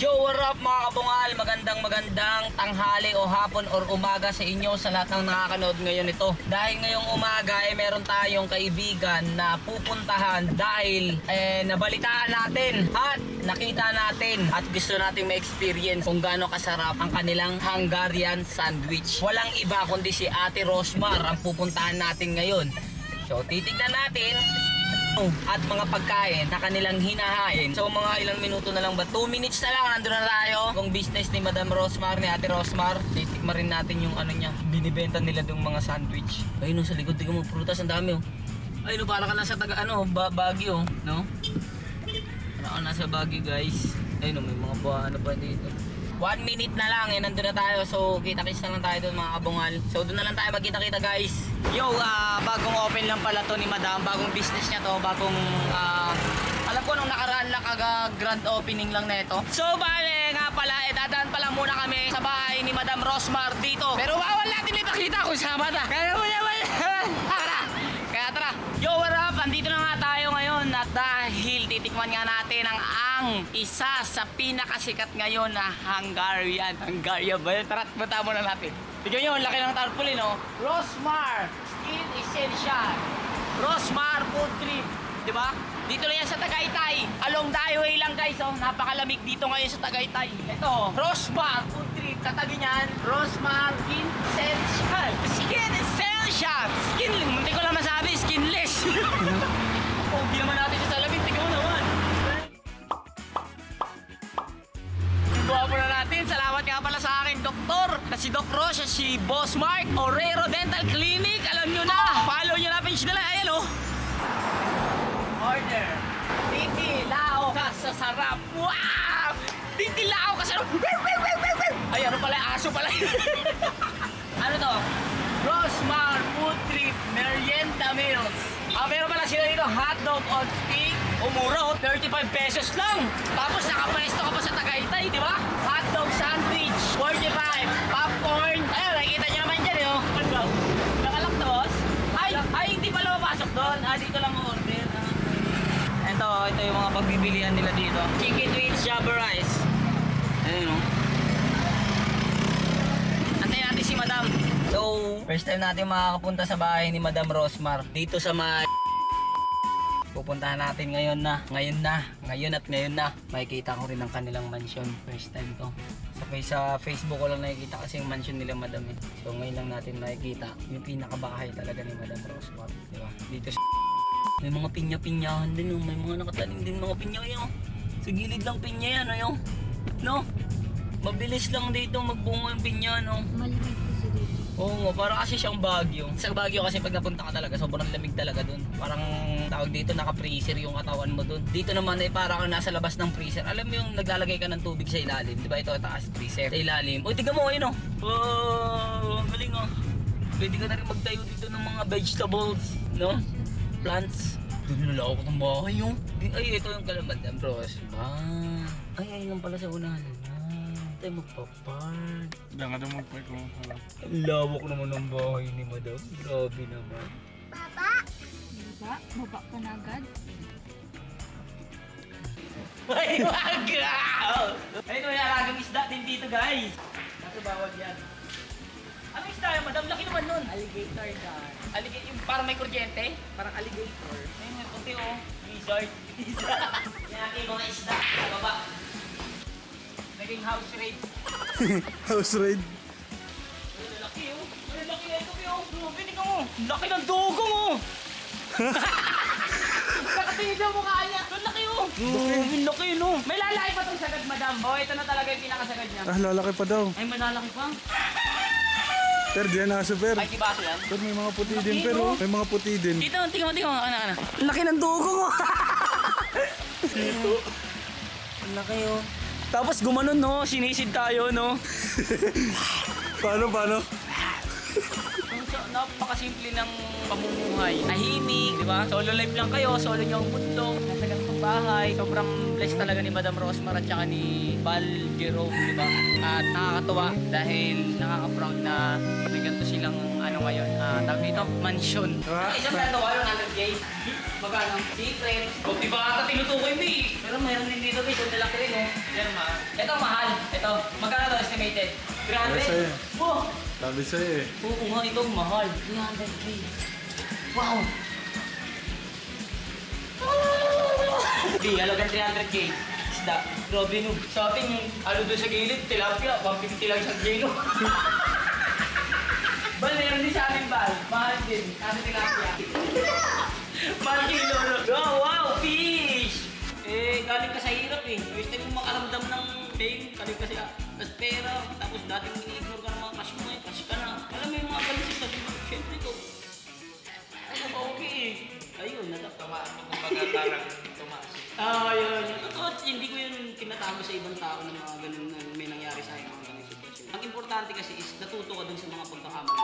Yo, what up mga kabungal? Magandang tanghali o hapon or umaga sa inyo sa lahat ng nakakanood ngayon ito. Dahil ngayong umaga meron tayong kaibigan na pupuntahan dahil nabalitaan natin at nakita natin at gusto nating ma-experience kung gaano kasarap ang kanilang Hungarian sandwich. Walang iba kundi si Ate Rosmar ang pupuntahan natin ngayon. So titignan natin at mga pagkain na kanilang hinahain. So mga ilang minuto na lang ba? 2 minutes na lang nandun na tayo. Kung business ni Madam Rosmar, ni Ate Rosmar, titikman rin natin yung ano niya, binibenta nila yung mga sandwich. Ayun sa likod, tingnan mo, prutas ang dami ayun para ka nasa taga Baguio, no? Para ka nasa Baguio, guys. Ayun may mga ano pa dito. 1 minute na lang, nandun na tayo. So kita-kits na lang tayo doon mga kabungal. So doon na lang tayo magkita-kita, guys. Yo, bagong open lang pala to ni Madam. Bagong business niya to. Bagong, alam ko nung nakaraan lang grand opening lang na ito. So bale nga pala, dadaan pala muna kami sa bahay ni Madam Rosmar dito. Pero bawal natin ipakita kung sama na. Kaya mo naman. Kaya tara. Yo, what up? Andito na nga tayo ngayon at dahil titikman nga natin ang isa sa pinakasikat ngayon na Hungarian ba yun? Tara, punta muna natin. Tignan nyo, laki ng tarpaulin, no? Rosmar Skin Essential, Rosmar Food Trip, diba? Dito na yan sa Tagaytay. Along the highway lang, guys, oh. Napakalamig dito ngayon sa Tagaytay. Ito, Rosmar Food Trip. Katabi niyan, Rosmar Skin Essential. Skin Essential. Hindi ko lang masabi, skinless. Hindi naman natin sa salamin. Tignan mo naman. Guwapo na natin. Salamat nga pala sa akin, doktor, na si Doc Ross, si Boss Mark, Orero Dental Clinic. Alam nyo na. Follow nyo na page nila. Ayan, oh. Order. Titilao ka sa sarap. Wow! Titilao ka sa sarap. Ay, ano pala? Aso pala. Ano to? Rosmar Food Trip Merienda Meals. Meron pala sila dito hotdog on stick. Umuro, 35 pesos lang. Tapos nakapwesto ka pa sa Tagaytay, di ba? Hotdog sandwich, 45. Popcorn. Ayun, nakikita nyo naman dyan, oh. Nakalak to, boss? Ay, hindi pala mapasok doon. Dito lang order. Ito yung mga pagbibilihan nila dito. Chicken wings, java rice. Ayun, oh. Antayin natin si Madam. So, first time natin makakapunta sa bahay ni Madam Rosmar. Dito sa pupuntahan natin ngayon na. Makikita ko rin ang kanilang mansion. First time to. Sa Facebook ko lang nakikita kasi yung mansion nila Madam eh. So ngayon lang natin makikita yung pinakabahay talaga ni Madam Rosmar. Diba? Dito may mga pinya-pinyahan din. May mga nakatanim din mga pinya yun. Sa gilid lang pinya yan. Ayun. No? Mabilis lang dito magbunga yung pinya. No? Malamig kasi dito. Oo, parang kasi siyang Baguio. Sa Baguio kasi pag napunta ka talaga, sobrang lamig talaga dun. Parang tawag dito, naka-freezer yung katawan mo dun. Dito naman ay parang nasa labas ng freezer. Alam mo yung naglalagay ka ng tubig sa ilalim, di ba? Ito taas freezer sa ilalim. Uy, tignan mo, ayun oh. Oh, galing oh. Pwede ka na rin magtayo dito ng mga vegetables, no? Plants. Nalako ko ng bahay yung. Ay, ito yung Madam Rosmar. Ay, lang pala sa unahan. Tayo magpapart. Hindi nga daw magpart ko. Ang lawak naman ng bahay ni Madam. Grabe naman. Baba? Baba ka na agad? Ay, wagaw! Ay, ito yung alagang isda din dito, guys. Kaso bawal yan. Ano isda yan, Madam? Laki naman nun. Alligator dog. Alligator, yung parang may kuryente? Parang alligator. Ayun, may puti oh. Lizard. Yan natin yung mga isda sa baba. Naging house raid. House raid. Ay, lalaki oh. Ay, laki na ito oh. Binig mo. Laki ng dugo mo. Nakatingin daw mukha niya. Laki oh. Laki no. May lalaki pa itong sagad, Madam. Oh, ito na talaga yung pinakasagad niya. Lalaki pa daw. Ay, malalaki pa. Pero diyan na sa per. Ay, kibaso yan. Pero may mga puti din pero. May mga puti din. Dito, tingnan mo. Ano. Laki ng dugo mo. Dito. Laki oh. Tapos gumanon no, sinisid tayo no. Paano? Napakasimple ng pamumuhay. Tahimik, di ba? Solo life lang kayo, solo nyo ang mundo. Nasa ganitong bahay. Sobrang blessed talaga ni Madam Rosmar at saka ni Val Jerome, di ba? At nakakatuwa dahil nakaka-proud na may ganito silang ano ngayon, tawag dito, mansion. Isang plato, 100K. Magkano? Secret. O, di ba ata tinutukoy mo eh. Pero mayroon din dito guys, ang lalaki rin eh. Yan, mahal. Ito, mahal. Ito, magkano to estimated? 300? Wow! Sabi sa'yo eh. Oo nga, ito mahal. 300K. Wow! Di, halagang 300K. Isda. Grabe no. Sa atin yung ano doon sa gilid, tilapia, 150 lang isang kilo. Bal, meron din sa amin, Bal. Mahal din. Ano tilapia? Mahal kilo. Oh, wow, fish! Eh, galing ka sa hirap eh. Gusto mo makaramdam ng pain, galing ka sa pera, tapos dating ini-ignore ka ng mga cash mo eh. Cash ka na. Alam mo yung mga balisip kasi, syempre ko. Ano ba okay eh? Ayun, natatamaan mo kung baga parang tumaas. Ayun. Hindi ko yun tinatago sa ibang tao ng mga ganun na may nangyari sa akin mga ganun sitwasyon. Ang importante kasi is natuto ka dun sa mga pagkakamali.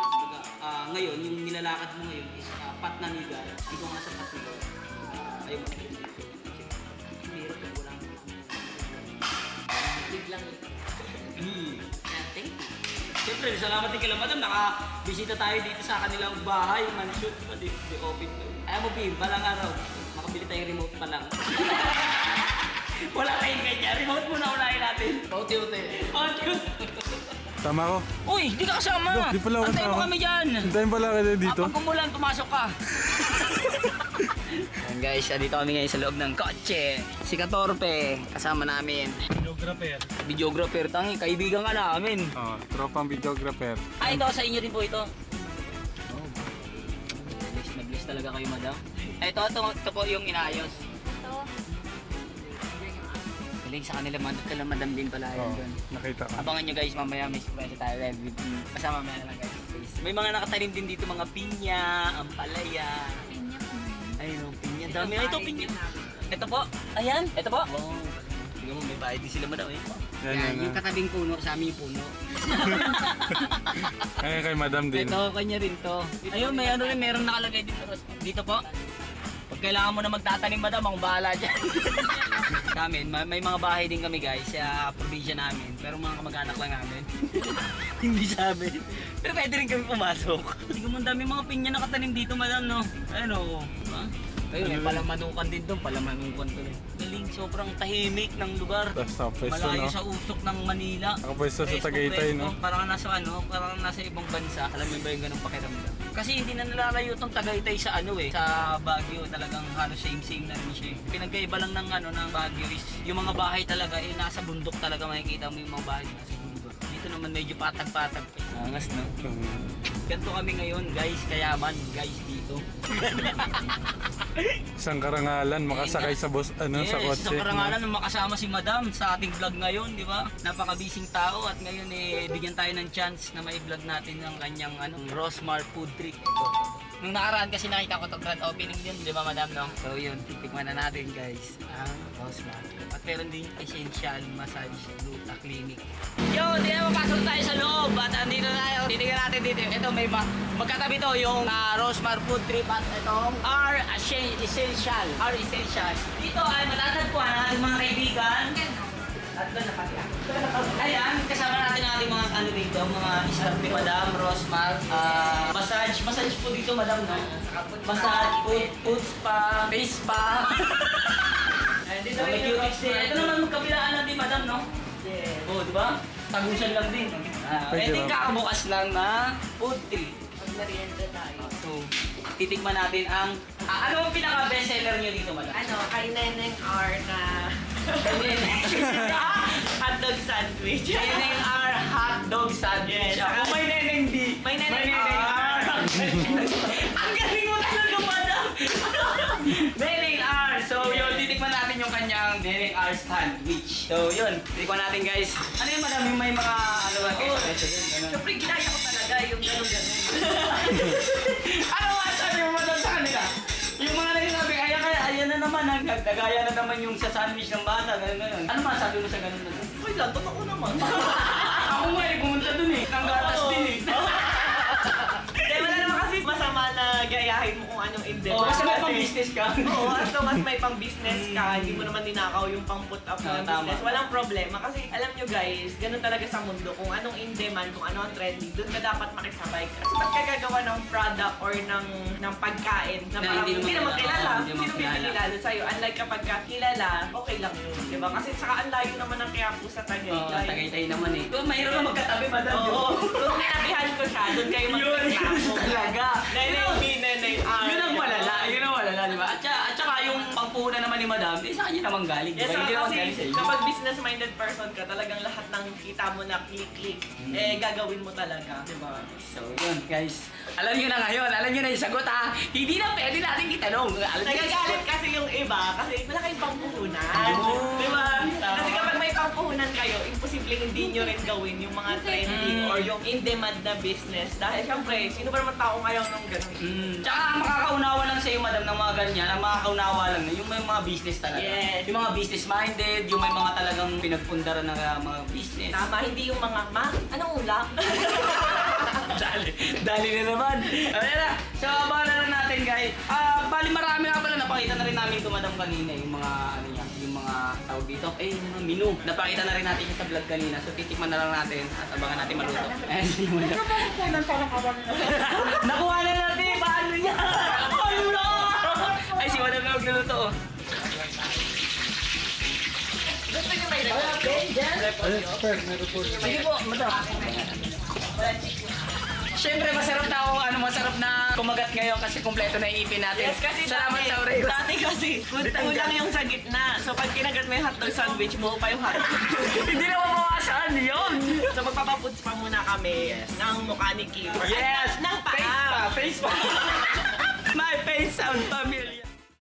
Ngayon, yung nilalakad mo ngayon is pat na niga. Hindi ko nga sa pat niga. Ayun. Hirap yung walang biglang thank you. Siyempre, salamat din kay Madam. Nakabisita tayo dito sa kanilang bahay, mansion, pati open. Ayaw mo, Bim, balang araw. Makabili tayong remote pa lang. Wala tayong ganyan. Remote muna unahin natin. Pauti-uti. Tama ko. Uy, di ka kasama. Di pala ako Antayin mo tama. kami dyan. Hintayin pala kayo dito. Pag umulan, pumasok ka. Ayan guys, dito kami ngayon sa loob ng kotse. Si Katorpe, kasama namin. Videographer. Videographer, tangi, kaibigan ka namin. Oh, tropang videographer. Ay, ito, sa inyo din po ito. Bless na bless talaga kayo, Madam. Ay, ito po yung inayos. Ito. Galing sa kanila, Madam din pala yun Oh, doon. nakita ka. Abangan nyo guys, mamaya may surprise tayo. Basta mamaya na lang guys. May mga nakatanim din dito, mga pinya, ampalaya. Pinya po. Ayun, pinya. Dami. Ito, pinya. Ito po. Ayan. Ito po. Wow. Tingnan mo, may bayad din sila, Madam. Yan, yung katabing puno, sa amin yung puno. Ayun kay Madam din. Ito, kanya rin to. Ayun, may ano rin, meron nakalagay dito. Dito po. Pag kailangan mo na magtatanim, Madam, akong bahala dyan. Sa amin, may mga bahay din kami guys sa probinsya namin. Pero mga kamag-anak lang namin. Hindi sa amin. Pero pwede rin kami pumasok. Hindi ko man dami mga pinya nakatanim dito, Madam, no? Ayun o. Ayun, may palamanukan din doon. Palamanukan to rin. Galing, sobrang tahimik ng lugar. Tapos tapos Malayo no? sa usok ng Manila. Nakapwesto sa Tagaytay, no? Parang nasa parang nasa ibang bansa. Alam mo ba yung ganung pakiramdam? Kasi hindi na nalalayo tong Tagaytay sa sa Baguio. Talagang halos same na rin siya. Pinagkaiba lang ng Baguio is yung mga bahay talaga nasa bundok talaga, makikita mo yung mga bahay nasa bundok. Dito naman medyo patag-patag. Angas, no? Ganito kami ngayon, guys. Kayaman, guys, dito. Isang karangalan, makasakay sa sa kotse. Sa karangalan na makasama si Madam sa ating vlog ngayon, di ba? Napakabising tao at ngayon bigyan tayo ng chance na mai-vlog natin ang kanyang Rosmar Food Trip. Nung nakaraan kasi nakita ko itong grand opening din, di ba, Madam, no? So yun, titikman na natin guys ang Rosmar. At meron din essential massage Gluta Clinic. Yo, di na mapasok tayo sa loob at andito na tayo. Titignan natin dito. Ito may magkatabi to yung Rosmar Food Trip at itong R Essential. R Essential. Dito ay matatagpuan ang ating mga kaibigan. At doon na pala. Ayan, kasama natin ang ating mga dito, mga staff ni Madam Rosmar. Massage po dito, Madam, no? Massage, food spa, face spa. Dito may cutex din. Ito naman magkabilaan natin, Madam, no? Yeah. Oh, di ba? Tagusan lang din. Pwede kakabukas lang na food trip. Mag-merienda tayo. So, titikman natin ang... ano ang pinaka-best seller nyo dito, Madam? Kay Neneng R na... Hotdog sandwich. Neneng R hotdog sandwich. Yes. May Neneng D. May Neneng R. Ang galing mo talaga, Madam. Neneng R. So, yun, titikman natin yung kanyang Neneng R sandwich. So, yun, titikman natin, guys. Ano yun, Madam? Yung may mga, ba, guys? Siyempre, ginaya ko talaga yung gano'n-gano'n. Ano nga sabi mo, Madam, sa kanila? Yung mga nagsasabi, ayan na naman, nagdagaya na naman yung sa sandwich ng bata, gano'n. Ano masabi mo sa gano'n na? Uy, lang, totoo naman. Ako nga pumunta dun nang gatas din Wala naman kasi masama na gayahin mo kung anong in-depth. Basta may pang-business business ka. Oo, as long as may pang-business ka, hindi mo naman ninakaw yung pang-put up ng Tama. business. Walang problema. Kasi alam nyo guys, ganun talaga sa mundo. Kung anong in demand, kung ano ang trending, doon ka dapat makisabay. Kasi ba't ka gagawa ng product or ng pagkain na Na parang hindi hindi naman naman kilala. hindi naman Sino kilala. bibigilala sa'yo? Unlike kapag ka kilala, okay lang yun. Diba? Kasi saka ang layo naman ng Quiapo sa Oo, Tagaytay. Tagaytay naman eh. Kung mahirap na magkatabi, madam. Oo. Kung kinabihan ko siya, doon kayo magkaklamo. Talaga. Nenay B, Nenay R. Yun ang malala, di ba? At saka yung pangpuhunan naman ni madam, sa kanya naman galing, di Yes, ba? Hindi naman kasi galing sa iyo. kapag business-minded person ka, talagang lahat ng kita mo na click-click, gagawin mo talaga, di ba? So yun guys, alam nyo na ngayon, alam nyo na yung sagot ha. Hindi na pwede natin itanong. Alam nyo yung Nagagalit sagot. kasi yung iba, kasi wala kayong pangpuhunan. Ayun. Di ba? Kasi kapag may pangpuhunan kayo, imposible hindi nyo rin gawin yung mga trending or yung in-demand na business. Dahil syempre, sino ba naman tao ngayon ng ganun? Tsaka ang makakaunawa lang sa iyo madam ng mga ganyan, ang makakaunawa lang na yung may mga business talaga. Yes. Yung mga business minded, yung may mga talagang pinagpundaran ng mga business. Tama, hindi yung mga, anong ulam? Dali na naman. Ayan na. So, abangan na lang natin guys. Bali marami nga pala. Napakita na rin namin ito madam kanina. Yung mga, ano yan, yung mga tawag dito. Yung mga menu. Napakita na rin natin siya sa vlog kanina. So, titikman na lang natin at abangan natin maluto. Ayan si madam. Nakuha na natin. Paano niya? Paano na? Ay, si madam na magluluto. Oh. Gusto nyo may record? Sige po, madam. Siyempre masarap na ako, masarap na kumagat ngayon kasi kumpleto na yung ipin natin. Yes, kasi salamat sa Oreo. dati kasi, kulang yung sa gitna. So pag kinagat mo yung hotdog sandwich mo, pa yung hotdog. Hindi na mabawasan yun. So magpapaputs pa muna kami ng mukha ni Kim. Yes! Ng Face paa. pa, face pa. My face sound familiar.